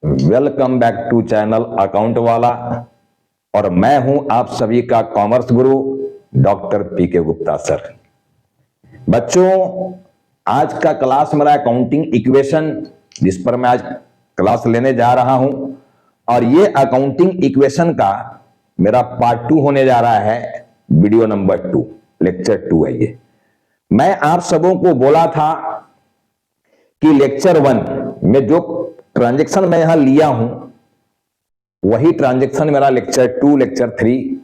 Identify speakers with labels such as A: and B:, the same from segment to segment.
A: Welcome back to channel account वाला। और मैं हूं आप सभी का कॉमर्स गुरु डॉक्टर पीके गुप्ता सर। बच्चों, आज का क्लास मेरा अकाउंटिंग इक्वेशन, जिस पर मैं आज क्लास लेने जा रहा हूं, और ये अकाउंटिंग इक्वेशन का मेरा पार्ट 2 होने जा रहा है। वीडियो नंबर 2, लेक्चर 2 है ये। मैं आप सबों को बोला था कि लेक्चर 1 में जो ट्रांजैक्शन मैं यहां लिया हूं वही ट्रांजैक्शन मेरा लेक्चर 2, लेक्चर 3,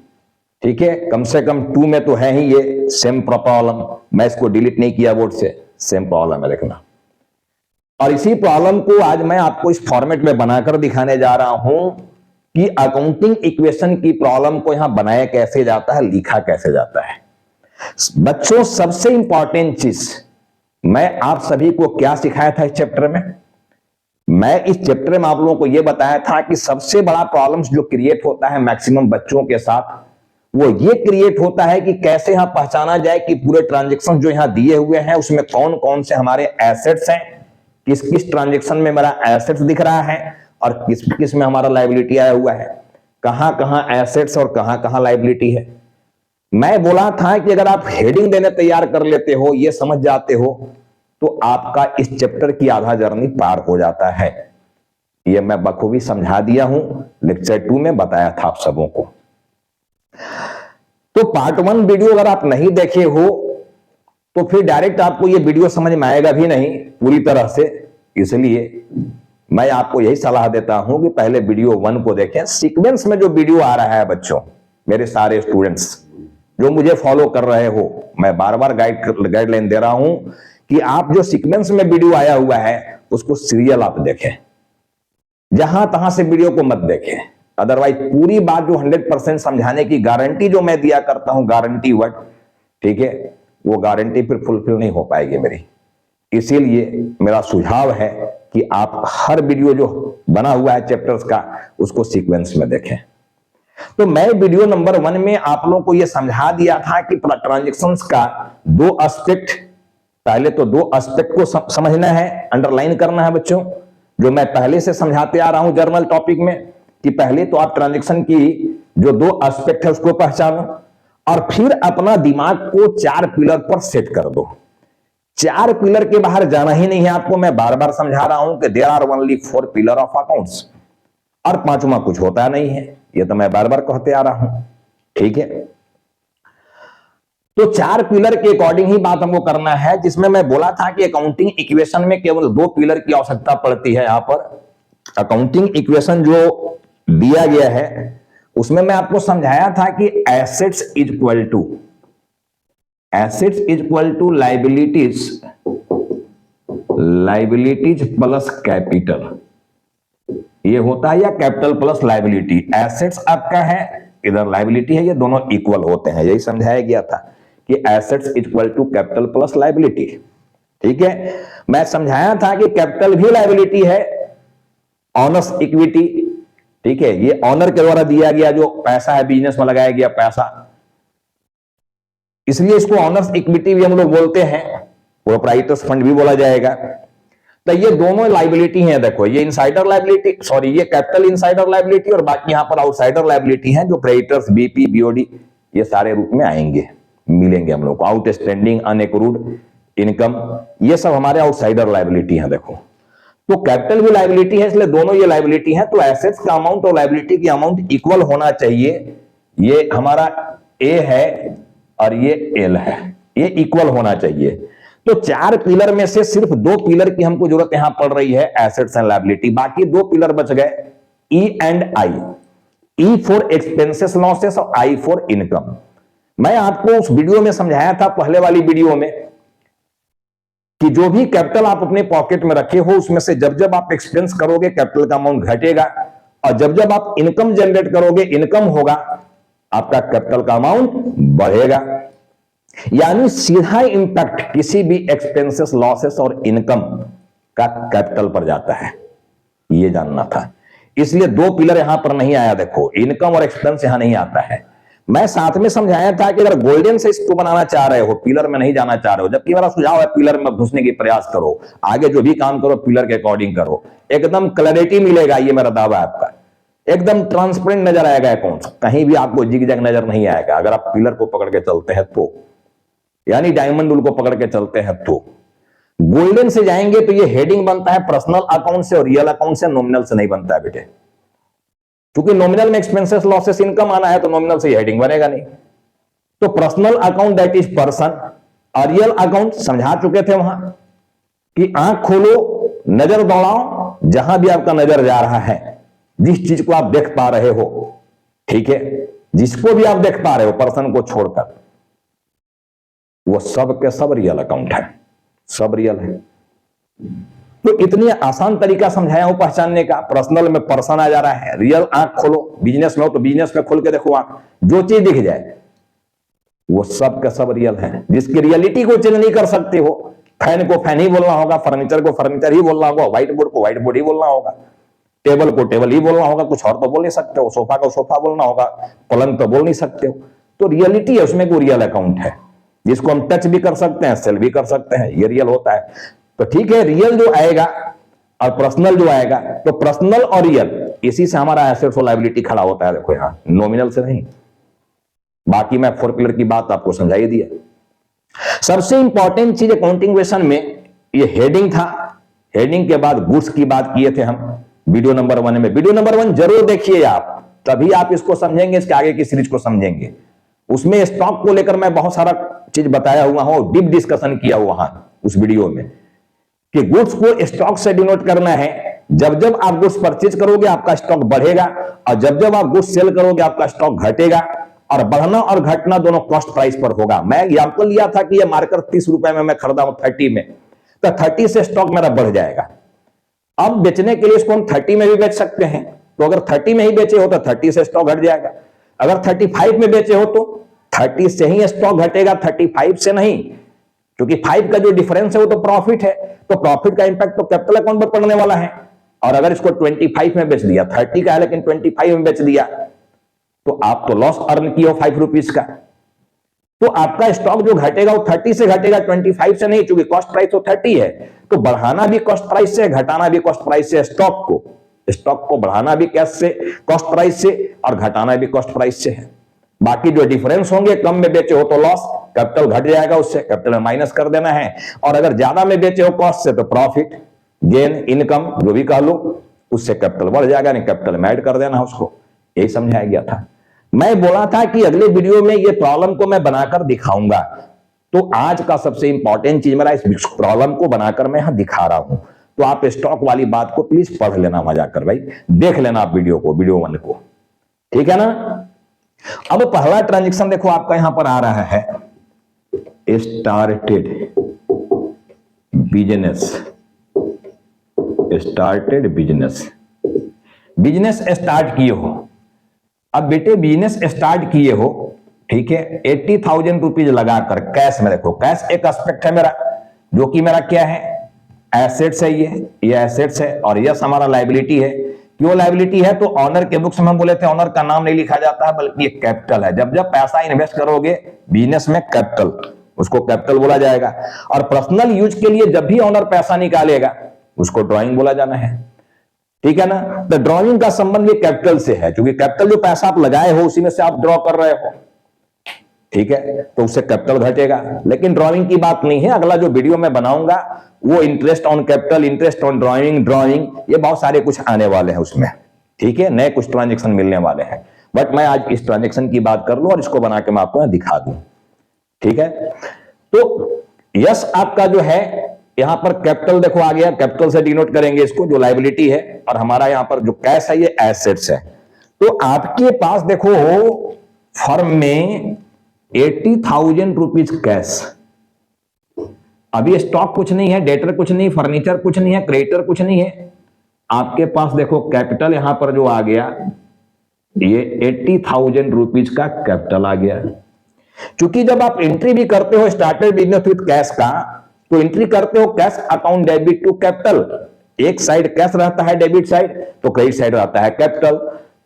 A: ठीक है। कम से कम 2 में तो है ही ये सेम प्रॉब्लम। मैं इसको डिलीट नहीं किया बोर्ड से, सेम प्रॉब्लम है लिखना। और इसी प्रॉब्लम को आज मैं आपको इस फॉर्मेट में बनाकर दिखाने जा रहा हूं कि अकाउंटिंग इक्वेशन की प्रॉब्लम को यहां बनाया कैसे जाता है, लिखा कैसे जाता है। बच्चों, सबसे इंपॉर्टेंट चीज मैं आप सभी को क्या सिखाया था इस चैप्टर में? मैं इस चैप्टर में आप लोगों को यह बताया था कि सबसे बड़ा प्रॉब्लम्स जो क्रिएट होता है मैक्सिमम बच्चों के साथ, वो ये क्रिएट होता है कि कैसे यहां पहचाना जाए कि पूरे ट्रांजैक्शन जो यहां दिए हुए हैं उसमें कौन कौन से हमारे एसेट्स हैं, किस किस ट्रांजैक्शन में मेरा एसेट्स दिख रहा है और किस किस में हमारा लायबिलिटी आया हुआ है, कहां कहां एसेट्स और कहां कहां लायबिलिटी है। मैं बोला था कि अगर आप हेडिंग देने तैयार कर लेते हो, ये समझ जाते हो, तो आपका इस चैप्टर की आधा जर्नी पार हो जाता है। ये मैं बखूबी समझा दिया हूं, लेक्चर 2 में बताया था आप सबों को। तो पार्ट 1 वीडियो अगर आप नहीं देखे हो तो फिर डायरेक्ट आपको ये वीडियो समझ में आएगा भी नहीं पूरी तरह से। इसलिए मैं आपको यही सलाह देता हूं कि पहले वीडियो 1 को देखें। सीक्वेंस में जो वीडियो आ रहा है बच्चों, मेरे सारे स्टूडेंट्स जो मुझे फॉलो कर रहे हो, मैं बार बार गाइडलाइन दे रहा हूं कि आप जो सीक्वेंस में वीडियो आया हुआ है उसको सीरियल आप देखें, जहां तहां से वीडियो को मत देखें। अदरवाइज पूरी बात जो 100% समझाने की गारंटी जो मैं दिया करता हूं, गारंटी वर्ड, ठीक है, वो गारंटी फिर फुलफिल नहीं हो पाएगी मेरी। इसीलिए मेरा सुझाव है कि आप हर वीडियो जो बना हुआ है चैप्टर्स का उसको सीक्वेंस में देखें। तो मैं वीडियो नंबर 1 में आप लोगों को यह समझा दिया था कि ट्रांजैक्शंस का 2 एस्पेक्ट, पहले तो 2 एस्पेक्ट को समझना है, अंडरलाइन करना है बच्चों, जो मैं पहले से समझाते आ रहा हूं जर्नल टॉपिक में, कि पहले तो आप ट्रांजैक्शन की जो 2 एस्पेक्ट है उसको पहचानो और फिर अपना दिमाग को 4 पिलर पर सेट कर दो। 4 पिलर के बाहर जाना ही नहीं है आपको। मैं बार बार समझा रहा हूं कि there are only 4 pillar of accounts, और 5वां कुछ होता नहीं है। ये तो मैं बार बार कहते आ रहा हूं, ठीक है। तो 4 पिलर के अकॉर्डिंग ही बात हमको करना है, जिसमें मैं बोला था कि अकाउंटिंग इक्वेशन में केवल 2 पिलर की आवश्यकता पड़ती है। यहां पर अकाउंटिंग इक्वेशन जो दिया गया है उसमें मैं आपको समझाया था कि assets is equal to liabilities plus capital, ये होता है, या कैपिटल प्लस लाइबिलिटी। एसेट्स आपका है, इधर लाइबिलिटी है, ये दोनों इक्वल होते हैं। यही समझाया गया था कि assets equal to capital plus liability, ठीक है। मैं समझाया था कि कैपिटल भी लाइबिलिटी है, ऑनर्स इक्विटी, ठीक है। ये ऑनर के द्वारा दिया गया जो पैसा है, बिजनेस में लगाया गया पैसा, इसलिए इसको ऑनर्स इक्विटी भी हम लोग बोलते हैं, प्रोप्राइटर्स फंड भी बोला जाएगा। तो ये दोनों लाइबिलिटी हैं। देखो, ये इनसाइडर लाइबिलिटी, सॉरी, ये कैपिटल इनसाइडर लाइबिलिटी, और बाकी यहां पर आउटसाइडर लाइबिलिटी है, जो क्रेडिटर्स, बीपी, बीओडी, ये सारे रूप में आएंगे, मिलेंगे हम लोग को। आउटस्टैंडिंग, अनएक्रूड इनकम, ये सब हमारे आउटसाइडर लाइबिलिटी है। देखो, तो कैपिटल भी लाइबिलिटी है, इसलिए दोनों ये लाइबिलिटी है। तो एसेट्स का अमाउंट और लाइबिलिटी की अमाउंट इक्वल होना चाहिए। ये हमारा ए है और ये एल है, ये इक्वल होना चाहिए। तो 4 पिलर में से सिर्फ 2 पिलर की हमको जरूरत यहां पड़ रही है, एसेट्स एंड लायबिलिटी। बाकी 2 पिलर बच गए, E and I. E for expenses losses और आई फॉर इनकम। मैं आपको उस वीडियो में समझाया था, पहले वाली वीडियो में, कि जो भी कैपिटल आप अपने पॉकेट में रखे हो उसमें से जब जब आप एक्सपेंस करोगे कैपिटल का अमाउंट घटेगा, और जब जब आप इनकम जनरेट करोगे, इनकम होगा, आपका कैपिटल का अमाउंट बढ़ेगा। यानी सीधा इंपैक्ट किसी भी एक्सपेंसेस, लॉसेस और इनकम का कैपिटल पर जाता है, यह जानना था। इसलिए 2 पिलर यहां पर नहीं आया। देखो, इनकम और एक्सपेंस यहां नहीं आता है। मैं साथ में समझाया था कि अगर गोल्डन से इसको बनाना चाह रहे हो, पिलर में नहीं जाना चाह रहे हो, जबकि मेरा सुझाव है पिलर में घुसने की प्रयास करो, आगे जो भी काम करो पिलर के अकॉर्डिंग करो, एकदम क्लैरिटी मिलेगा, ये मेरा दावा है आपका। एकदम ट्रांसपेरेंट नजर आएगा अकाउंट, कहीं भी आपको जिग जैग नजर नहीं आएगा अगर आप पिलर को पकड़ के चलते हैं तो, यानी डायमंड रूल को पकड़ के चलते हैं तो। गोल्डन से जाएंगे तो ये हेडिंग बनता है पर्सनल अकाउंट से और रियल अकाउंट से, नॉमिनल से नहीं बनता है बेटे, क्योंकि नॉमिनल में एक्सपेंसेस लॉसेस इनकम आना है तो नॉमिनल से हेडिंग बनेगा नहीं। तो personal account that is person, और रियल अकाउंट समझा चुके थे वहां कि आंख खोलो, नजर दौड़ाओ, जहां भी आपका नजर जा रहा है, जिस चीज को आप देख पा रहे हो, ठीक है, जिसको भी आप देख पा रहे हो पर्सन को छोड़कर, वो सब के सब रियल अकाउंट है, सब रियल है। तो इतनी आसान तरीका समझाया हूं पहचानने का। पर्सनल में पर्सन आ जा रहा है, रियल आंख खोलो, बिजनेस में हो तो बिजनेस में खोल के देखो आंख, जो चीज दिख जाए वो सब का सब रियल है, जिसकी रियलिटी को चेंज नहीं कर सकते हो। फैन को फैन ही बोलना होगा, फर्नीचर को फर्नीचर ही बोलना होगा, व्हाइट बोर्ड को व्हाइट बोर्ड ही बोलना होगा, टेबल को टेबल ही बोलना होगा, कुछ और तो बोल नहीं सकते हो, सोफा को सोफा बोलना होगा, पलंग तो बोल नहीं सकते हो। तो रियलिटी है, उसमें कोई रियल अकाउंट है, जिसको हम टच भी कर सकते हैं, सेल भी कर सकते हैं, ये रियल होता है। तो ठीक है, रियल जो आएगा और पर्सनल जो आएगा, तो पर्सनल और रियल इसी से हमारा एसेट्स और लायबिलिटी खड़ा होता है। देखो यहां नॉमिनल से नहीं। बाकी मैं 4 पिलर की बात आपको समझाई दिया। सबसे इंपॉर्टेंट चीज अकाउंटिंग क्वेश्चन में ये हेडिंग था। हेडिंग के बाद गुड्स की बात किए थे हम वीडियो नंबर 1 में। वीडियो नंबर 1 जरूर देखिए आप, तभी आप इसको समझेंगे, इसके आगे की सीरीज को समझेंगे। उसमें स्टॉक को लेकर मैं बहुत सारा चीज बताया हुआ हूं, डीप डिस्कशन किया हुआ है उस वीडियो में, कि गुड्स को स्टॉक से डिनोट करना है। जब जब आप गुड्स परचेज करोगे आपका स्टॉक बढ़ेगा, और जब जब आप गुड्स सेल करोगे आपका स्टॉक घटेगा। और बढ़ना और घटना दोनों कॉस्ट प्राइस पर होगा। मैं एग्जांपल लिया था कि ये मार्कर 30 रुपए में मैं खरीदा हूं 30 में, तो 30 से स्टॉक मेरा बढ़ जाएगा। अब बेचने के लिए इसको हम 30 में भी बेच सकते हैं, तो अगर 30 में ही बेचे हो तो 30 से स्टॉक घट जाएगा। अगर 35 में बेचे हो तो 30 से ही स्टॉक घटेगा, 35 से नहीं, क्योंकि 5 का जो डिफरेंस है वो तो प्रॉफिट है, तो प्रॉफिट का इंपैक्ट तो कैपिटल अकाउंट पर पड़ने वाला है। और अगर इसको 25 में बेच दिया, 30 का है लेकिन 25 में बेच दिया, तो आप तो लॉस अर्न किए हो 5 रुपीज का। तो आपका स्टॉक जो घटेगा वो 30 से घटेगा, 25 से नहीं, क्योंकि कॉस्ट प्राइस तो 30 है। तो बढ़ाना भी कॉस्ट प्राइस से, घटाना भी कॉस्ट प्राइस से। स्टॉक को बढ़ाना भी कैश से, कॉस्ट प्राइस से, और घटाना भी कॉस्ट प्राइस से है। बाकी जो डिफरेंस होंगे, कम में बेचे हो तो लॉस, कैपिटल घट जाएगा, उससे कैपिटल में माइनस कर देना है। और अगर ज्यादा में बेचे हो कॉस्ट से तो प्रॉफिट, गेन, इनकम जो भी कह लो, उससे कैपिटल बढ़ जाएगा, नहीं कैपिटल में ऐड कर देना है उसको। यही समझाया गया था। मैं बोला था कि अगले वीडियो में ये प्रॉब्लम को मैं बनाकर दिखाऊंगा, तो आज का सबसे इंपॉर्टेंट चीज मेरा इस प्रॉब्लम को बनाकर मैं यहां दिखा रहा हूं। तो आप स्टॉक वाली बात को प्लीज पढ़ लेना, मजा कर भाई, देख लेना आप वीडियो को, वीडियो 1 को, ठीक है ना। अब पहला ट्रांजैक्शन देखो आपका यहां पर आ रहा है, started business. Started business, business start किए हो। अब बेटे बिजनेस स्टार्ट किए हो, ठीक है, 80,000 रुपीज लगाकर कैश में। देखो कैश एक एस्पेक्ट है मेरा, जो कि मेरा क्या है, एसेट्स है। ये एसेट्स है, और यस हमारा लायबिलिटी है। क्यों लायबिलिटी है, तो ऑनर के बुक्स में हम बोले थे ऑनर का नाम नहीं लिखा जाता है, बल्कि ये कैपिटल है। जब जब पैसा इन्वेस्ट करोगे बिजनेस में, कैपिटल, उसको कैपिटल बोला जाएगा। और पर्सनल यूज के लिए जब भी ऑनर पैसा निकालेगा उसको ड्रॉइंग बोला जाना है, ठीक है ना। तो ड्रॉइंग का संबंध भी कैपिटल से है, क्योंकि कैपिटल जो पैसा आप लगाए हो उसी में से आप ड्रॉ कर रहे हो, ठीक है, तो उससे कैपिटल घटेगा। लेकिन ड्रॉइंग की बात नहीं है, अगला जो वीडियो मैं बनाऊंगा वो interest on capital, interest on drawing, ये बहुत सारे कुछ आने वाले हैं उसमें, ठीक है, नए कुछ ट्रांजेक्शन मिलने वाले हैं। बट मैं आज इस ट्रांजेक्शन की बात कर लूं और इसको बना के मैं आपको दिखा दूं, ठीक है। तो यस आपका जो है यहां पर कैपिटल देखो आ गया, कैपिटल से डिनोट करेंगे इसको, जो लायबिलिटी है, और हमारा यहां पर जो कैश है ये एसेट्स है। तो आपके पास देखो फर्म में 80,000 रुपीज कैश। अभी स्टॉक कुछ नहीं है, डेटर कुछ नहीं, फर्नीचर कुछ नहीं है, क्रेडिटर कुछ नहीं है। आपके पास देखो कैपिटल यहां पर जो आ गया, ये 80,000 रुपीज का कैपिटल आ गया। क्योंकि जब आप एंट्री भी करते हो स्टार्टेड बिजनेस विद कैश का, तो एंट्री करते हो cash account debit to capital. एक साइड कैश रहता है डेबिट साइड, तो क्रेडिट साइड रहता है कैपिटल।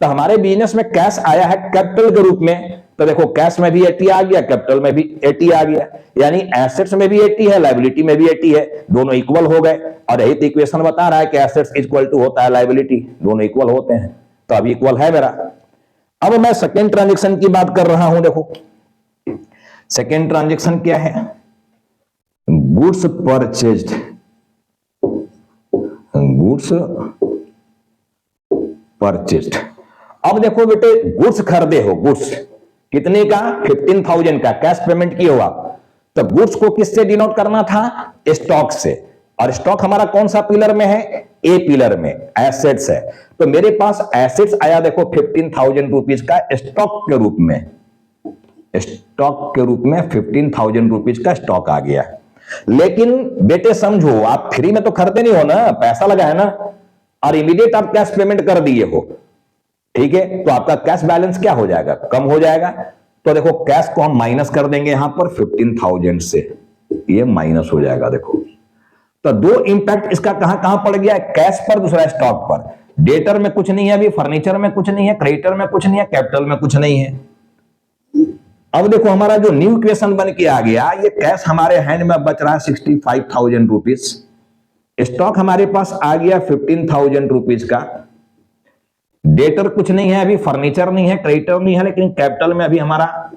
A: तो हमारे बिजनेस में कैश आया है कैपिटल के रूप में, तो देखो कैश में भी 80 आ गया, कैपिटल में भी 80 आ गया, यानी एसेट्स में भी 80 है, लायबिलिटी में भी 80 है, दोनों इक्वल हो गए। और यही तो इक्वेशन बता रहा है कि एसेट्स इक्वल टू होता है लायबिलिटी, दोनों इक्वल होते हैं, तो अभी इक्वल है मेरा। अब मैं सेकेंड ट्रांजेक्शन की बात कर रहा हूं। देखो सेकेंड ट्रांजेक्शन क्या है, गुड्स परचेज्ड, गुड्स परचेज्ड। अब देखो बेटे, गुड्स खरीदे हो, गुड्स कितने का, 15,000 का, कैश पेमेंट किए हो आप, तो गुड्स को किससे डिनोट करना था, स्टॉक से। और स्टॉक हमारा कौन सा पिलर में है, ए पिलर में, एसेट्स है। तो मेरे पास एसेट्स आया देखो 15,000 रुपीज का स्टॉक के रूप में, स्टॉक के रूप में 15,000 रुपीज का स्टॉक आ गया। लेकिन बेटे समझो, आप फ्री में तो खरीदे नहीं हो ना, पैसा लगा है ना, और इमीडिएट आप कैश पेमेंट कर दिए हो, ठीक है, तो आपका कैश बैलेंस क्या हो जाएगा, कम हो जाएगा। तो देखो कैश को हम माइनस कर देंगे यहां पर 15,000 से, ये माइनस हो जाएगा। देखो तो दो इंपैक्ट इसका कहां कहां पड़ गया, कैश पर, दूसरा स्टॉक पर। डेटर में कुछ नहीं है अभी, फर्नीचर में कुछ नहीं है, क्रेडिटर में कुछ नहीं है, कैपिटल में कुछ नहीं है। अब देखो हमारा जो न्यू इक्वेशन बन के आ गया, ये कैश हमारे हैंड में बच रहा है 65,000 रुपीज, स्टॉक हमारे पास आ गया 15,000 रुपीज का, डेटर कुछ नहीं है अभी, फर्नीचर नहीं है, क्रेडिटर नहीं है, लेकिन कैपिटल में अभी हमारा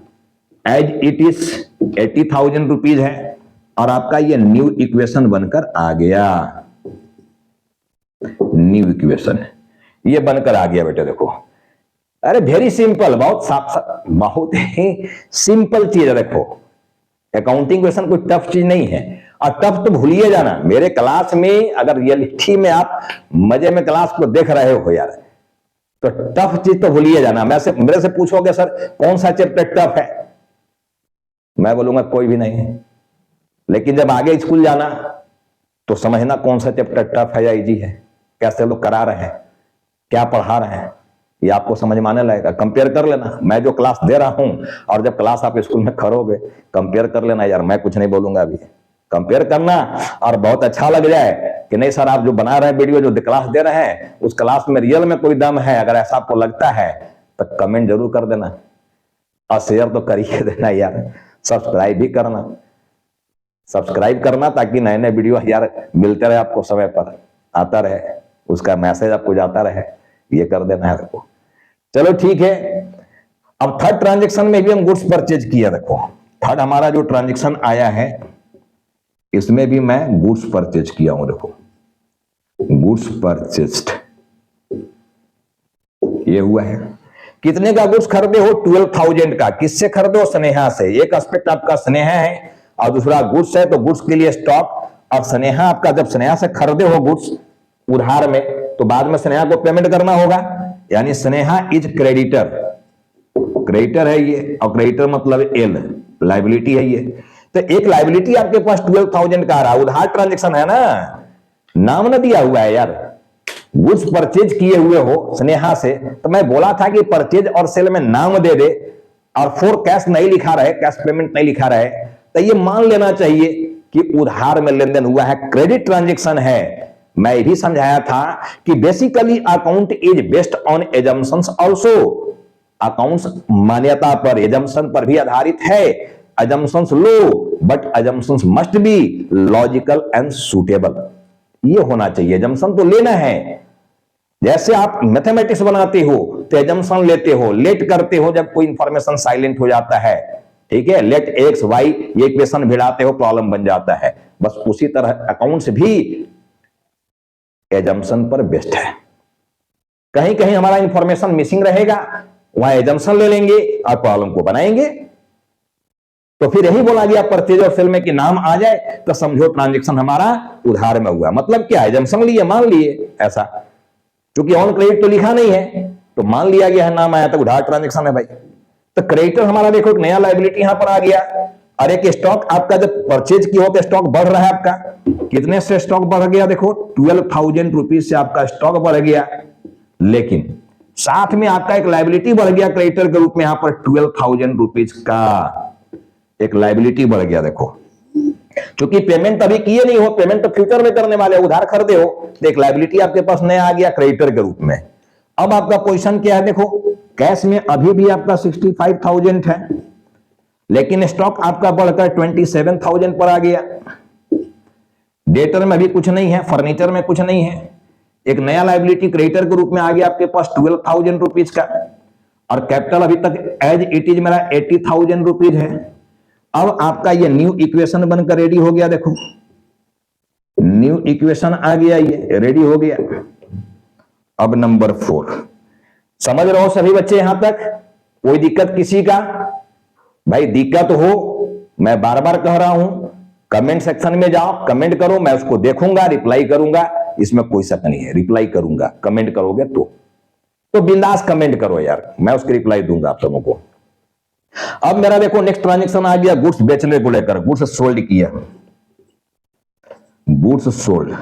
A: एज इट इज 80,000 रुपीज है। और आपका ये न्यू इक्वेशन बनकर आ गया, न्यू इक्वेशन ये बनकर आ गया बेटे। देखो अरे वेरी सिंपल, बहुत ही सिंपल चीज है। देखो अकाउंटिंग क्वेश्चन कोई टफ चीज नहीं है, और टफ तो भूलिए जाना। मेरे क्लास में अगर रियलिटी में आप मजे में क्लास को देख रहे हो यार, तो टफ चीज तो भूलिए जाना। मेरे से पूछोगे सर कौन सा चैप्टर टफ है, मैं बोलूंगा कोई भी नहीं है। लेकिन जब आगे स्कूल जाना तो समझना कौन सा चैप्टर टफ है या इजी है, कैसे लोग करा रहे हैं, क्या पढ़ा रहे हैं, ये आपको समझ में आने लगेगा। कंपेयर कर लेना, मैं जो क्लास दे रहा हूं और जब क्लास आप स्कूल में करोगे, कंपेयर कर लेना यार, मैं कुछ नहीं बोलूंगा अभी, कंपेयर करना। और बहुत अच्छा लग जाए कि नहीं सर आप जो बना रहे हैं वीडियो, जो क्लास दे रहे हैं, उस क्लास में रियल में कोई दम है, अगर ऐसा आपको लगता है तो कमेंट जरूर कर देना, और शेयर तो कर ही देना यार, सब्सक्राइब भी करना, सब्सक्राइब करना, ताकि नए नए वीडियो यार मिलते रहे आपको, समय पर आता रहे, उसका मैसेज आपको जाता रहे, ये कर देना है आपको। चलो ठीक है। अब थर्ड ट्रांजेक्शन में भी हम गुड्स परचेज किया। देखो थर्ड हमारा जो ट्रांजेक्शन आया है, इसमें भी मैं गुड्स परचेज किया हूं। देखो गुड्स परचेज्ड ये हुआ है। कितने का गुड्स खरीदे हो, 12,000 का। किससे खरीदे हो, स्नेहा से। एक एस्पेक्ट आपका स्नेहा है और दूसरा गुड्स है, तो गुड्स के लिए स्टॉक। और स्नेहा आपका, जब स्नेहा से खरीदे हो गुड्स उधार में, तो बाद में स्नेहा को पेमेंट करना होगा, यानी स्नेहा इज क्रेडिटर, क्रेडिटर है ये, और क्रेडिटर मतलब एल, लायबिलिटी है ये। तो एक लायबिलिटी आपके पास 12,000 का आ रहा है, उधार ट्रांजेक्शन है ना, नाम ना दिया हुआ है यार, गुड्स परचेज किए हुए हो स्नेहा से, तो मैं बोला था कि परचेज और सेल में नाम दे दे, और फॉर कैश नहीं लिखा रहे, कैश पेमेंट नहीं लिखा रहे, तो ये मान लेना चाहिए कि उधार में लेन देन हुआ है, क्रेडिट ट्रांजेक्शन है। मैं ये भी समझाया था कि basically account is based on assumptions also, accounts मान्यता पर, एजम्पशन पर भी आधारित है। Assumptions low, but assumptions must be logical and suitable, ये होना चाहिए। एजम्पशन तो लेना है, जैसे आप मैथमेटिक्स बनाते हो तो एजम्पशन लेते हो, लेट करते हो जब कोई इंफॉर्मेशन साइलेंट हो जाता है, ठीक है, लेट एक्स वाई ये इक्वेशन भिड़ाते हो, प्रॉब्लम बन जाता है। बस उसी तरह अकाउंट्स भी एजम्पशन पर बेस्ड है। कहीं कहीं हमारा इंफॉर्मेशन मिसिंग रहेगा, वहां एजम्पशन ले लेंगे और प्रॉब्लम को बनाएंगे। तो फिर यही बोला गया परचेज और सेल में कि नाम आ जाए तो समझो ट्रांजेक्शन हमारा उधार में हुआ। मतलब क्या, एजम्पशन लिए, मान लिए ऐसा, क्योंकि ऑन क्रेडिट तो लिखा नहीं है, तो मान लिया गया है, नाम आया तो उधार ट्रांजेक्शन है भाई। तो क्रेडिटर हमारा देखो एक नया लायबिलिटी यहां पर आ गया, और एक स्टॉक आपका जब परचेज किया हो तो स्टॉक बढ़ रहा है आपका। कितने से स्टॉक बढ़ गया, देखो 12,000 रुपीज से आपका स्टॉक बढ़ गया, लेकिन साथ में आपका एक लायबिलिटी बढ़ गया क्रेडिटर के रूप में, यहां पर 12,000 रुपीज का एक लायबिलिटी बढ़ गया। देखो क्योंकि पेमेंट अभी किए नहीं हो, पेमेंट तो फ्यूचर में करने वाले, उधार खरीदे हो, तो एक लायबिलिटी आपके पास नया आ गया क्रेडिटर के रूप में। अब आपका पोजीशन क्या है, देखो कैश में अभी भी आपका 65,000 है, लेकिन स्टॉक आपका बढ़कर 27,000 पर आ गया। डेटर में अभी कुछ नहीं है, फर्नीचर में कुछ नहीं है, एक नया लायबिलिटी क्रेडिटर के रूप में आ गया आपके पास 12,000 रुपीज का, और कैपिटल अभी तक एज इट इज मेरा 80,000 रुपीज है। अब आपका ये न्यू इक्वेशन बनकर रेडी हो गया, देखो न्यू इक्वेशन आ गया, ये रेडी हो गया। अब नंबर 4, समझ रहे हो सभी बच्चे यहां तक? कोई दिक्कत किसी का? भाई दिक्कत हो, मैं बार बार कह रहा हूं, कमेंट सेक्शन में जाओ, कमेंट करो, मैं उसको देखूंगा, रिप्लाई करूंगा, इसमें कोई शक नहीं है, रिप्लाई करूंगा। कमेंट करोगे तो बिंदास कमेंट करो यार, मैं उसकी रिप्लाई दूंगा आप सबों को। अब मेरा देखो नेक्स्ट ट्रांजेक्शन आ गया गुड्स बेचने को लेकर, गुड्स सोल्ड किया, गुड्स सोल्ड।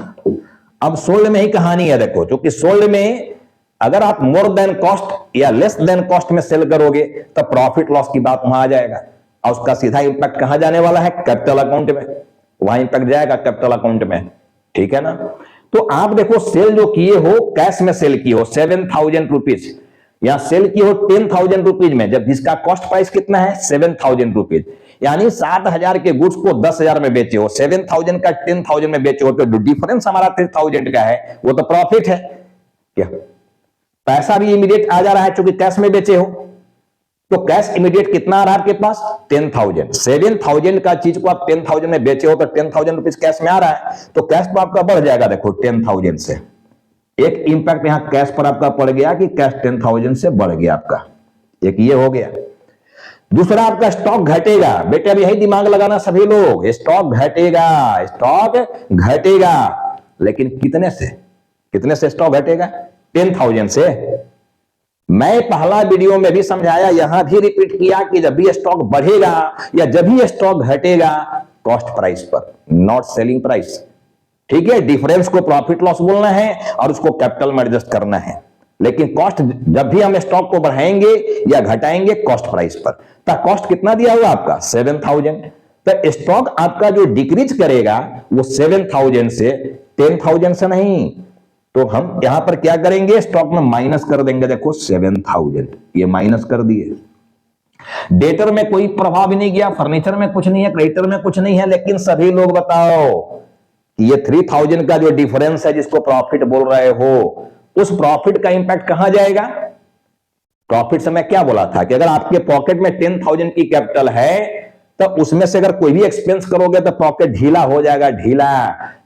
A: अब सोल्ड में ही कहानी है देखो, क्योंकि सोल्ड में अगर आप मोर देन कॉस्ट या लेस देन कॉस्ट में सेल करोगे तो प्रॉफिट लॉस की बात वहां आ जाएगा, और उसका सीधा इंपैक्ट कहां जाने वाला है? कैपिटल अकाउंट में, वहां इंपैक्ट जाएगा कैपिटल अकाउंट में, ठीक है ना? तो आप देखो सेल जो किए हो, कैश में सेल किए हो 7,000 रुपीज, या सेल किए हो 10,000 रुपीज में, जब जिसका कॉस्ट प्राइस कितना है 7,000 रुपीज, यानी 7,000 के गुड्स को 10,000 में बेचे हो, 7,000 का 10,000 में बेचे हो, तो जो डिफरेंस हमारा 3,000 का है वो तो प्रॉफिट है क्या? पैसा भी इमीडिएट आ जा रहा है क्योंकि कैश में बेचे हो, तो कैश इमीडिएट कितना आ रहा है आपके पास? 10,000। 7,000 का चीज को आप 10,000 में बेचे हो तो 10,000 रुपीज कैश में आ रहा है, तो कैश तो आपका बढ़ जाएगा। देखो 10,000 से एक इंपैक्ट यहां कैश पर आपका पड़ गया कि कैश 10,000 से बढ़ गया आपका, एक ये हो गया। दूसरा आपका स्टॉक घटेगा, बेटे अब यही दिमाग लगाना सभी लोग, स्टॉक घटेगा, स्टॉक घटेगा, लेकिन कितने से? कितने से स्टॉक घटेगा? 10,000 से। मैं पहला वीडियो में भी समझाया, यहां भी रिपीट किया कि जब भी स्टॉक बढ़ेगा या जब भी स्टॉक घटेगा, कॉस्ट प्राइस पर, नॉट सेलिंग प्राइस, ठीक है? डिफरेंस को प्रॉफिट लॉस बोलना है और उसको कैपिटल में एडजस्ट करना है, लेकिन कॉस्ट जब भी हम स्टॉक को बढ़ाएंगे या घटाएंगे कॉस्ट प्राइस पर। तो कॉस्ट कितना दिया हुआ आपका? 7,000। तो स्टॉक आपका जो डिक्रीज करेगा वो 7,000 से, 10,000 से नहीं। तो हम यहां पर क्या करेंगे? स्टॉक में माइनस कर देंगे, देखो 7,000 ये माइनस कर दिए। डेटर में कोई प्रभाव नहीं गया, फर्नीचर में कुछ नहीं है, क्रेडिटर में कुछ नहीं है, लेकिन सभी लोग बताओ ये 3,000 का जो डिफरेंस है जिसको प्रॉफिट बोल रहे हो, उस प्रॉफिट का इंपैक्ट कहां जाएगा? प्रॉफिट से मैं क्या बोला था कि अगर आपके पॉकेट में 10,000 की कैपिटल है तो उसमें से अगर कोई भी एक्सपेंस करोगे तो पॉकेट ढीला हो जाएगा, ढीला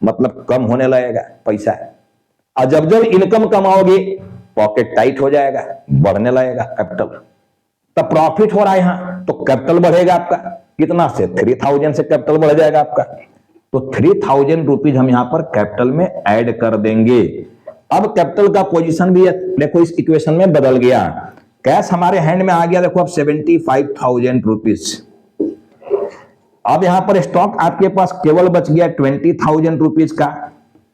A: मतलब कम होने लगेगा पैसा, और जब जब इनकम कमाओगे पॉकेट टाइट हो जाएगा, बढ़ने लगेगा कैपिटल। तब प्रॉफिट हो रहा है यहां तो कैपिटल बढ़ेगा आपका, कितना से? 3,000 से कैपिटल बढ़ जाएगा आपका। तो 3,000 रुपीज हम यहां पर कैपिटल में ऐड कर देंगे। अब कैपिटल का पोजीशन भी देखो इस इक्वेशन में बदल गया, कैश हमारे हैंड में आ गया, देखो अब 75,000 रुपीज। अब यहां पर स्टॉक आपके पास केवल बच गया 20,000 रुपीज का।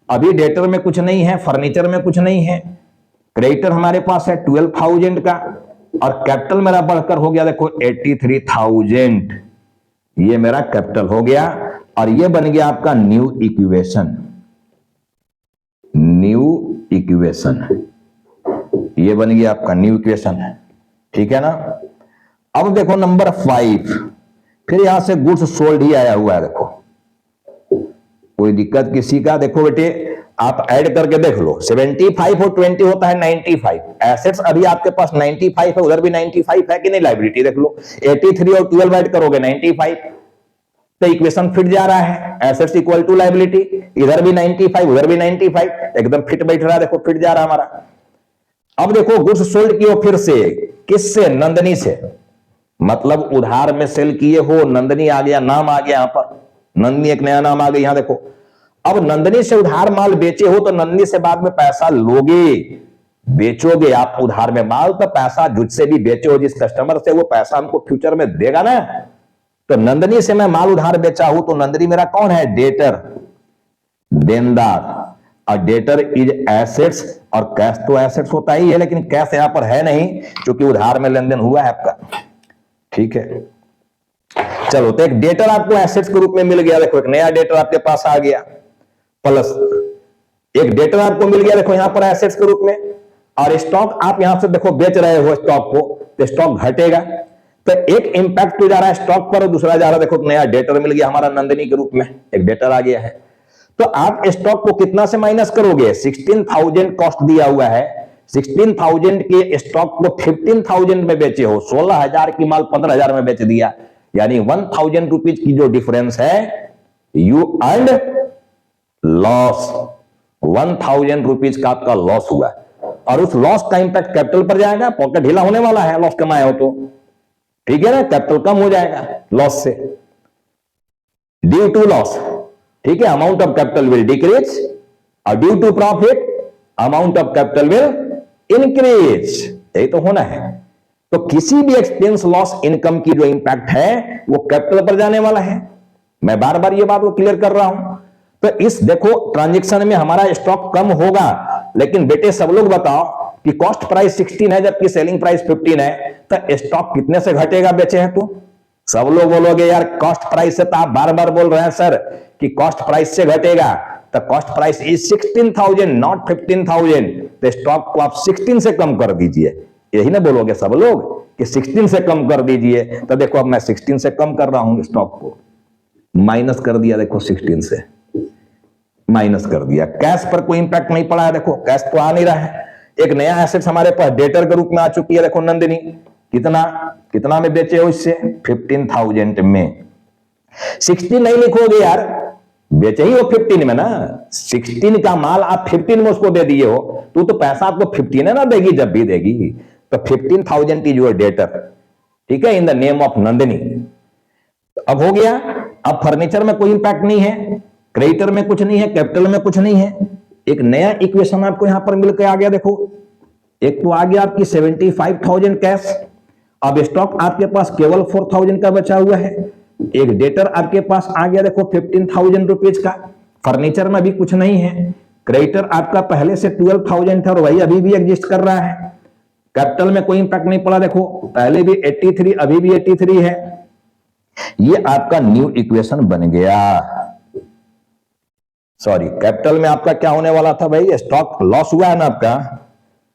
A: अभी डेटर में कुछ नहीं है, फर्नीचर में कुछ नहीं है, क्रेडिटर हमारे पास है 12,000 का, और कैपिटल मेरा बढ़कर हो गया देखो 83,000। ये मेरा कैपिटल हो गया, और ये बन गया आपका न्यू इक्वेशन। न्यू इक्वेशन, ये बन गया आपका न्यू इक्वेशन, ठीक है ना? अब देखो नंबर 5, फिर यहां से गुड्स सोल्ड ही आया हुआ है, देखो कोई दिक्कत किसी का? देखो बेटे आप ऐड करके देख लो, 75 और 20 होता है 95। एसेट्स अभी आपके पास 95 है, उधर भी 95 है कि नहीं? लायबिलिटी देख लो, 83 और 12 ऐड करोगे 95, तो इक्वेशन फिट जा रहा है, एसेट्स इक्वल टू लायबिलिटी, इधर भी 95 उधर भी 95, एकदम फिट बैठ रहा है, देखो फिट जा रहा हमारा। अब देखो गुड्स सोल्ड किए हो फिर से, किससे? नंदनी से, मतलब उधार में सेल किए हो, नंदनी आ गया, नाम आ गया यहां पर, नंदनी एक नया नाम आ गया यहां देखो। अब नंदनी से उधार माल बेचे हो तो नंदनी से बाद में पैसा लोगे, बेचोगे आप उधार में माल, तो पैसा मुझसे भी बेचे हो जिस कस्टमर से, वो पैसा हमको फ्यूचर में देगा ना। तो नंदनी से मैं माल उधार बेचा हूं तो नंदनी मेरा कौन है? डेटर, देनदार, और डेटर इज एसेट्स, और कैश तो एसेट्स होता ही है, लेकिन कैश यहां पर है नहीं क्योंकि उधार में लेन देन हुआ है आपका, ठीक है? चलो, तो एक डेटर आपको एसेट्स के रूप में मिल गया, देखो एक नया डेटर आपके पास आ गया, प्लस एक डेटर आपको मिल गया देखो यहां पर एसेट्स के रूप में, और स्टॉक आप यहां से देखो बेच रहे हो स्टॉक को, तो स्टॉक घटेगा। तो एक इंपैक्ट तो जा रहा है स्टॉक पर और दूसरा जा रहा है, देखो नया डेटर मिल गया हमारा नंदिनी के रूप में, एक डेटर आ गया है। तो आप स्टॉक को कितना से माइनस करोगे? 16,000 कॉस्ट दिया हुआ है, 16,000 के स्टॉक को 15,000 में बेचे हो, 16,000 की माल 15,000 में बेच दिया, यानी 1,000 रुपीज की जो डिफरेंस है, यू अर्न लॉस, 1,000 रुपीज का आपका लॉस हुआ। और उस लॉस का इंपैक्ट कैपिटल पर जाएगा, पॉकेट ढीला होने वाला है लॉस कमाए हो तो, ठीक है ना, कैपिटल कम हो जाएगा लॉस से, ड्यू टू लॉस, ठीक है, amount of capital will decrease, और due to profit amount of capital will increase, यही तो होना है। तो किसी भी एक्सपेंस लॉस इनकम की जो इंपैक्ट है वो कैपिटल पर जाने वाला है, मैं बार बार ये बात को क्लियर कर रहा हूं। तो इस देखो ट्रांजैक्शन में हमारा स्टॉक कम होगा, लेकिन बेटे सब लोग बताओ कि कॉस्ट प्राइस 16 है जबकि सेलिंग प्राइस 15 है, तो स्टॉक कितने से घटेगा बेचे हैं तो? सब लोग बोलोगे यार कॉस्ट प्राइस से, तो आप बार बार बोल रहे हैं सर कि कॉस्ट प्राइस से घटेगा, तो कॉस्ट प्राइस इज 16,000 नॉट 15,000, तो स्टॉक को आप 16 से कम कर दीजिए, यही ना बोलोगे सब लोग कि 16 से कम कर दीजिए। तो देखो अब मैं 16 से कम कर रहा हूं, स्टॉक को माइनस कर दिया, देखो 16 से माइनस कर दिया, कैश पर कोई इंपैक्ट नहीं पड़ा है, देखो कैश तो आ नहीं रहा है। एक नया एसेट्स हमारे पास डेटर के रूप में आ चुकी है, देखो नंदिनी, कितना में बेचे हो इससे? 15,000 में। 16 नहीं लिखोगे यार, बेचे ही हो 15 में ना, 16 का माल आप 15 में उसको दे दिए हो, तो पैसा आपको 15 है ना देगी जब भी देगी। तो 15,000 की जो डेटर, ठीक है, in the name of Nandini. अब हो गया, अब फर्नीचर में कोई इंपैक्ट नहीं है, क्रेडिटर में कुछ नहीं है, कैपिटल में कुछ नहीं है। एक नया इक्वेशन आपको यहां पर मिलकर आ गया, देखो एक तो आ गया आपकी 75,000 कैश, अब स्टॉक आपके पास केवल 4,000 का बचा हुआ है, एक डेटर आपके पास आ गया देखो 15,000 रुपीज का, फर्नीचर में भी कुछ नहीं है, क्रेडिटर आपका पहले से 12,000 था और वही अभी भी एग्जिस्ट कर रहा है, कैपिटल में कोई इंपैक्ट नहीं पड़ा, देखो पहले भी 83 अभी भी 83 है। ये आपका न्यू इक्वेशन बन गया। सॉरी, कैपिटल में आपका क्या होने वाला था भाई? स्टॉक लॉस हुआ है ना आपका,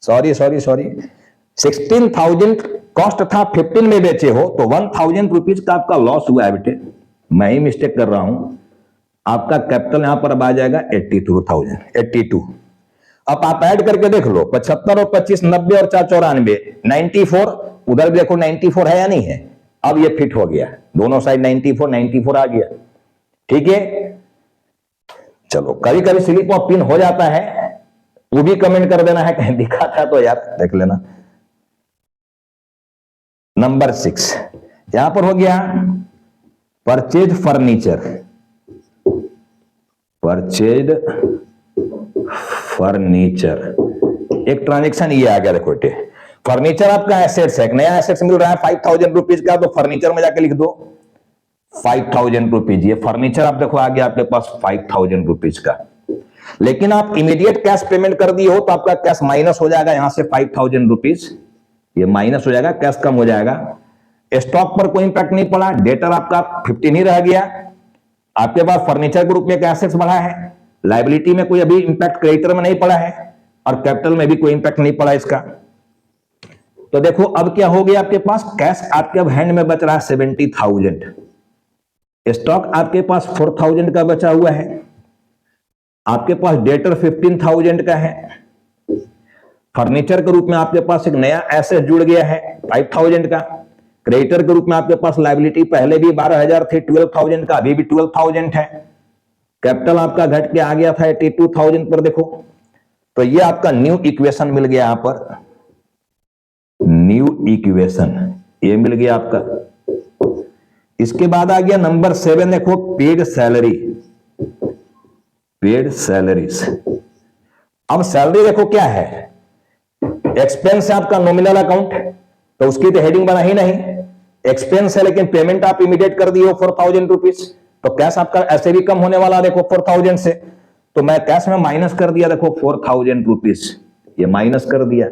A: सॉरी 16,000 कॉस्ट था, 15 में बेचे हो, तो 1,000 रुपीज का आपका लॉस हुआ है बेटे, मैं ही मिस्टेक कर रहा हूं। आपका कैपिटल यहां पर अब आ जाएगा 82,000। अब आप ऐड करके देख लो, 75 और 25 90 और 4 94 94, उधर भी देखो 94 है या नहीं है, अब ये फिट हो गया, दोनों साइड 94 आ गया, ठीक है। चलो कभी कभी स्लिप ऑफ पिन हो जाता है, वो भी कमेंट कर देना है, कहीं दिखा था तो यार देख लेना। नंबर 6 यहां पर हो गया परचेज फर्नीचर, एक ट्रांजेक्शन ये आ गया, देखो बेटे फर्नीचर आपका एसेट्स है, एक नया एसेट्स मिल रहा है 5,000 रुपीज का, तो फर्नीचर में जाके लिख दो 5,000 रुपीज, ये फर्नीचर आप देखो आ गया आपके पास 5,000 रुपीज का। लेकिन आप इमीडिएट कैश पेमेंट कर दिए हो तो आपका कैश माइनस हो जाएगा यहां से 5,000 रुपीज, ये माइनस हो जाएगा, कैश कम हो जाएगा। स्टॉक पर कोई इंपैक्ट नहीं पड़ा, डेटर आपका 15 ही रह गया, आपके पास फर्नीचर के रूप में एक एसेट्स बढ़ा है, लायबिलिटी में कोई अभी इंपैक्ट क्रेडिटर में नहीं पड़ा है, और कैपिटल में भी कोई इंपैक्ट नहीं पड़ा इसका। तो देखो अब क्या हो गया, आपके पास कैश आपके अब हैंड में बच रहा है 70,000, स्टॉक आपके पास 4,000 का बचा हुआ है, आपके पास डेटर 15,000 का है, फर्नीचर के रूप में आपके पास एक नया एसेट जुड़ गया है 5,000 का, क्रेडिटर के रूप में आपके पास लायबिलिटी पहले भी 12,000 थे, 12,000 का अभी भी 12,000 है, कैपिटल आपका घट के आ गया था 82,000 पर, देखो तो ये आपका न्यू इक्वेशन मिल गया, यहां पर न्यू इक्वेशन ये मिल गया आपका। इसके बाद आ गया नंबर 7, देखो पेड सैलरीज। अब सैलरी देखो क्या है, एक्सपेंस है आपका नॉमिनल अकाउंट, तो उसकी तो हेडिंग बना ही नहीं, एक्सपेंस है लेकिन पेमेंट आप इमीडिएट कर दिए हो 4,000 रुपीज, तो कैश आपका ऐसे भी कम होने वाला देखो 4,000 से, तो मैं कैश में माइनस कर दिया देखो 4,000 रुपीज, ये माइनस कर दिया।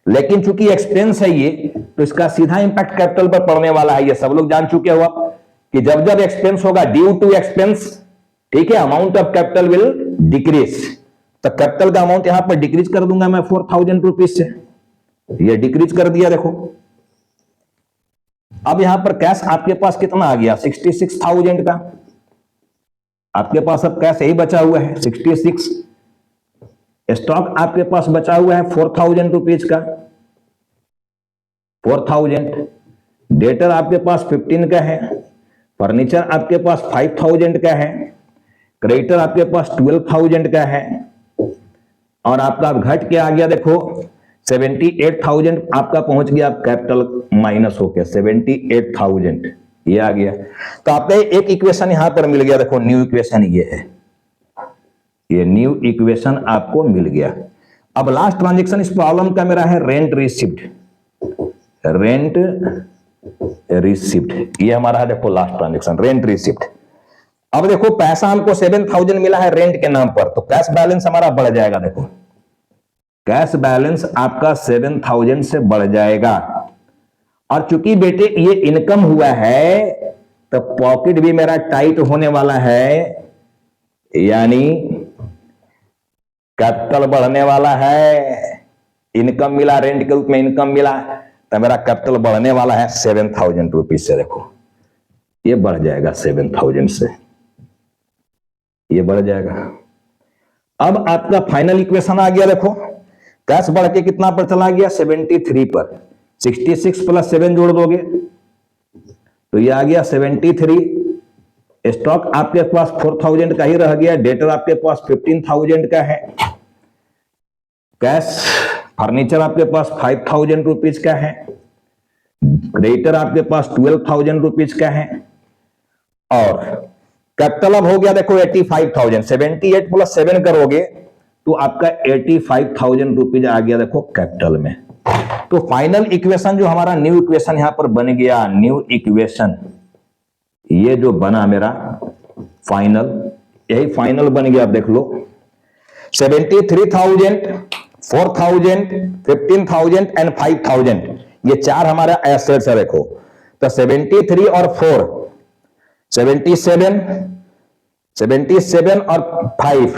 A: लेकिन चूंकि एक्सपेंस है ये, तो इसका सीधा इंपैक्ट कैपिटल पर पड़ने वाला है, ये सब लोग जान चुके हो आप कि जब जब एक्सपेंस होगा ड्यू टू एक्सपेंस, ठीक है, amount of capital will decrease, तो कैपिटल का अमाउंट यहां पर डिक्रीज कर दूंगा मैं 4000 रुपीज से, ये डिक्रीज कर दिया देखो। अब यहां पर कैश आपके पास कितना आ गया 66,000 का, आपके पास अब कैश यही बचा हुआ है 66। स्टॉक आपके पास बचा हुआ है 4000 रुपीज का, 4000। डेटर आपके पास 15 का है, फर्नीचर आपके पास 5000 का है, क्रेडिटर आपके पास 12,000 का है, और आपका घट के आ गया देखो 78,000 आपका पहुंच गया कैपिटल माइनस होके 78,000 ये आ गया। तो आपका एक इक्वेशन यहां पर मिल गया देखो, न्यू इक्वेशन ये है, ये न्यू इक्वेशन आपको मिल गया। अब लास्ट ट्रांजेक्शन इस प्रॉब्लम का मेरा है रेंट रिसिप्ट, रेंट रिसिप्ट ये हमारा है देखो लास्ट ट्रांजेक्शन रेंट रिसिप्ट। अब देखो पैसा हमको 7,000 मिला है रेंट के नाम पर, तो कैश बैलेंस हमारा बढ़ जाएगा देखो, कैश बैलेंस आपका 7,000 से बढ़ जाएगा। और चूंकि बेटे ये इनकम हुआ है तो पॉकेट भी मेरा टाइट होने वाला है, यानी कैपिटल बढ़ने वाला है, इनकम मिला रेंट के रूप में इनकम मिला तो मेरा कैपिटल बढ़ने वाला है 7,000 रुपीज से, देखो ये बढ़ जाएगा 7,000 से, ये बढ़ जाएगा। अब आपका फाइनल इक्वेशन आ गया देखो, कैश बढ़ के कितना पर चला गया 73 पर, 66 प्लस 7 जोड़ दोगे तो ये आ गया 73। स्टॉक आपके पास 4,000 का ही रह गया, डेटर आपके पास 15,000 का है, कैश फर्नीचर आपके पास 5,000 रुपीज का है, क्रेडिटर आपके पास 12,000 रुपीज का है, और कैपिटल अब हो गया देखो 85,000, 78 प्लस 7 करोगे तो आपका 85,000 रुपीज आ गया देखो कैपिटल में। तो फाइनल इक्वेशन जो हमारा न्यू इक्वेशन यहां पर बन गया, न्यू इक्वेशन ये जो बना मेरा फाइनल, यही फाइनल बन गया। आप देख लो 73,000, 4,000, 15,000 एंड 5,000 ये चार हमारा एसेट्स है देखो। तो 73 और 4 77, 77 और 5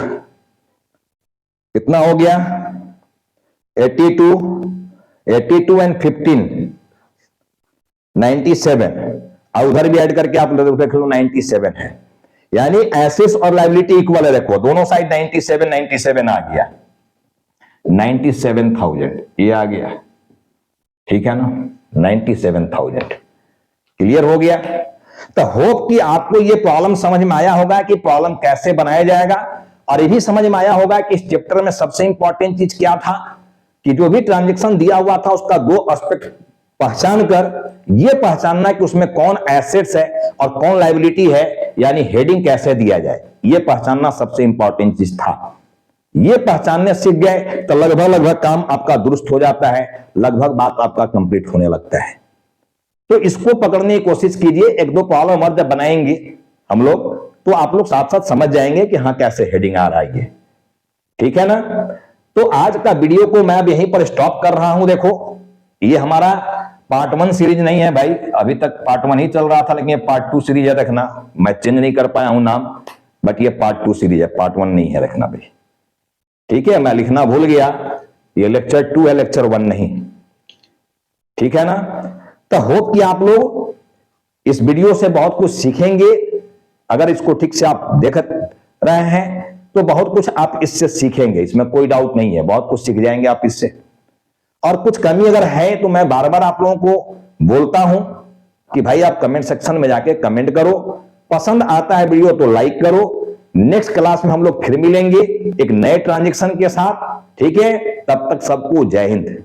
A: कितना हो गया 82, 82 एंड 15 97, और उधर भी ऐड करके आप देख लो 97 है, यानी एसेट्स और लायबिलिटी इक्वल है देखो, दोनों साइड 97 97 आ गया, 97,000 ये आ गया, ठीक है ना 97,000 क्लियर हो गया। तो होप कि आपको ये प्रॉब्लम समझ में आया होगा कि प्रॉब्लम कैसे बनाया जाएगा, और ये भी समझ में आया होगा कि इस चैप्टर में सबसे इंपॉर्टेंट चीज क्या था कि जो भी ट्रांजैक्शन दिया हुआ था उसका दो एस्पेक्ट पहचान कर ये पहचानना कि उसमें कौन एसेट्स है और कौन लायबिलिटी है, यानी हेडिंग कैसे दिया जाए, ये पहचानना सबसे इंपॉर्टेंट चीज था। ये पहचानने सीख गए तो लगभग काम आपका दुरुस्त हो जाता है, लगभग बात आपका कंप्लीट होने लगता है। तो इसको पकड़ने की कोशिश कीजिए, एक दो प्रॉब्लम और जब बनाएंगे हम लोग तो आप लोग साथ साथ समझ जाएंगे कि हाँ कैसे हेडिंग आ रहा है ये, ठीक है ना। तो आज का वीडियो को मैं अब यहीं पर स्टॉप कर रहा हूं। देखो ये हमारा पार्ट 1 सीरीज नहीं है भाई, अभी तक पार्ट 1 ही चल रहा था, लेकिन ये पार्ट 2 सीरीज है, रखना मैं चेंज नहीं कर पाया हूं नाम, बट ये पार्ट 2 सीरीज है, पार्ट 1 नहीं है, रखना भाई, ठीक है। मैं लिखना भूल गया, ये लेक्चर 2 है, लेक्चर 1 नहीं, ठीक है ना। तो होप कि आप लोग इस वीडियो से बहुत कुछ सीखेंगे, अगर इसको ठीक से आप देख रहे हैं तो बहुत कुछ आप इससे सीखेंगे, इसमें कोई डाउट नहीं है, बहुत कुछ सीख जाएंगे आप इससे। और कुछ कमी अगर है तो मैं बार बार आप लोगों को बोलता हूं कि भाई आप कमेंट सेक्शन में जाके कमेंट करो, पसंद आता है वीडियो तो लाइक करो। नेक्स्ट क्लास में हम लोग फिर मिलेंगे एक नए ट्रांजैक्शन के साथ, ठीक है। तब तक सबको जय हिंद।